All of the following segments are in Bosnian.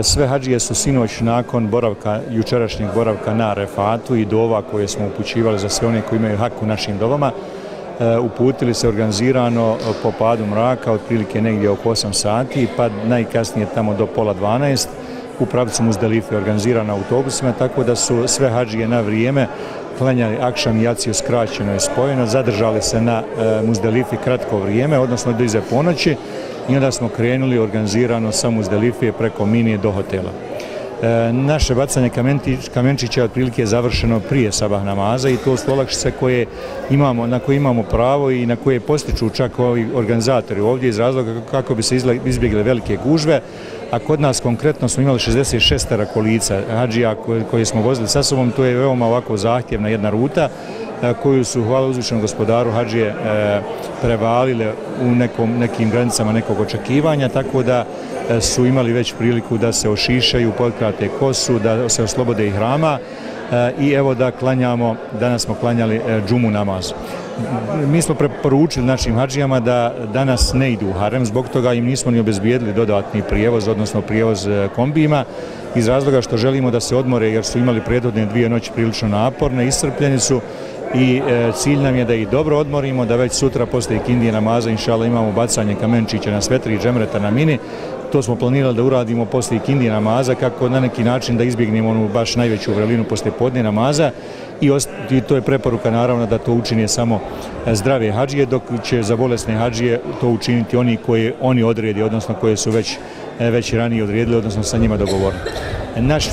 Sve hadžije su sinoć nakon jučerašnjeg boravka na Arefatu i dova koje smo upućivali za sve one koji imaju hak u našim dovama, uputili se organizirano po padu mraka, otprilike negdje oko 8 sati, pa najkasnije tamo do pola 12 u pravcu Muzdelife organizirano autobusima, tako da su sve hadžije na vrijeme klanjali akšam i jaciju skraćeno i spojeno, zadržali se na Muzdelifi kratko vrijeme, odnosno do iza ponoći, i onda smo krenuli organizirano sa Muzdelife preko Minije do hotela. Naše bacanje kamenčića je otprilike završeno prije sabah namaza i to su olakšice na koje imamo pravo i na koje postiču čak ovi organizatori ovdje iz razloga kako bi se izbjegle velike gužve, a kod nas konkretno smo imali 66 kolica hadžija koje smo vozili sa sobom. To je veoma ovako zahtjevna jedna ruta koju su, hvala uzvišenom gospodaru, hadžije prevalile u nekim granicama nekog očekivanja, tako da su imali već priliku da se ošišaju, potkrate kosu, da se oslobode ihrama i evo da klanjamo, danas smo klanjali džumu namaz. Mi smo preporučili našim hadžijama da danas ne idu u harem, zbog toga im nismo ni obezbijedili dodatni prijevoz, odnosno prijevoz kombijima, iz razloga što želimo da se odmore jer su imali prethodne 2 noći prilično naporne, iscrpljeni su i cilj nam je da ih dobro odmorimo, da već sutra poslije ikindije namaza inšallah imamo bacanje kamenčića na Svetri i džemreta na Mini. To smo planirali da uradimo poslije ikindije namaza kako na neki način da izbjegnemo onu baš najveću vrelinu poslije podne namaza i to je preporuka naravno da to učine samo zdrave hadžije, dok će za bolesne hadžije to učiniti oni koje oni odredi, odnosno koje su već ranije odredili, odnosno sa njima dogovorili. Naš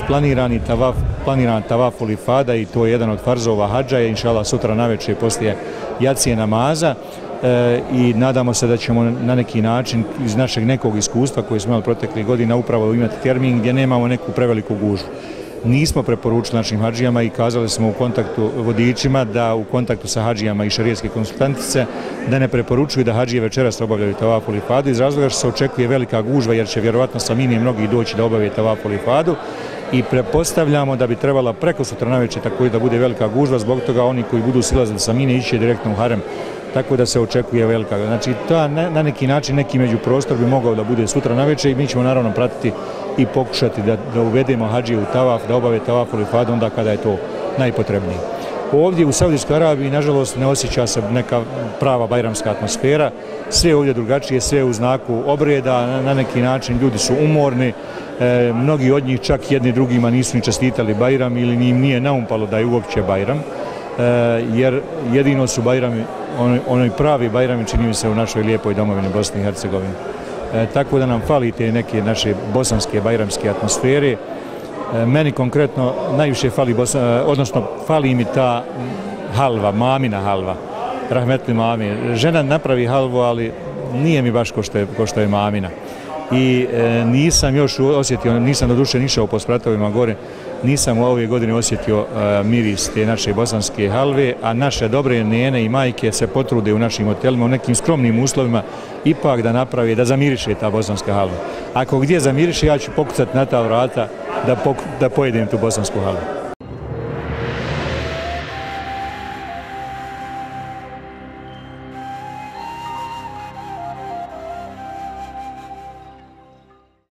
planiran tavaf ul ifada, i to je jedan od farzova hadža, je inšallah sutra navečer poslije jacije namaza i nadamo se da ćemo na neki način iz našeg nekog iskustva koje smo imali proteklih godina upravo imati termin gdje nemamo neku preveliku gužvu. Nismo preporučili našim hadžijama i kazali smo u kontaktu vodičima da u kontaktu sa hadžijama i šarijetske konsultantice da ne preporučuju da hadžije večeras obavljaju tavaf ul ifadu iz razloga što se očekuje velika gužva jer će vjerovatno sa Minije mnogi doći da obave tavaf ul ifadu i pretpostavljamo da bi trebala preko sutra navečer također da bude velika gužva, zbog toga oni koji budu silazili sa Minije ići direktno u harem, tako da se očekuje velika. Znači, na neki način neki međuprostor bi mogao da bude sutra navečer i mi ćemo naravno pratiti i pokušati da uvedemo hadžije u tavaf, da obave tavaf ul ifadu onda kada je to najpotrebnije. Ovdje u Saudijskoj Arabiji, nažalost, ne osjeća se neka prava bajramska atmosfera, sve je ovdje drugačije, sve je u znaku obreda, na neki način ljudi su umorni, mnogi od njih čak jedni drugima nisu ni čestitali Bajram ili im nije naumpalo da je uopće Bajram, jer jedino su Bajrami, onoj pravi Bajrami čini mi se u našoj lijepoj domovini Bosni i Hercegovini. Tako da nam fali te neke naše bosanske bajramske atmosfere. Meni konkretno najviše fali mi ta halva, mamina halva, rahmetli mami. Žena napravi halvu, ali nije mi baš ko što je mamina. I nisam još osjetio, nisam do duše išao po spratovima gore, nisam u ove godine osjetio miris te naše bosanske halve, a naše dobre nene i majke se potrude u našim hotelima, u nekim skromnim uslovima, ipak da napravi, da zamiriše ta bosanska halva. Ako gdje zamiriše, ja ću pokucati na ta vrata da pojedem tu bosansku halvu.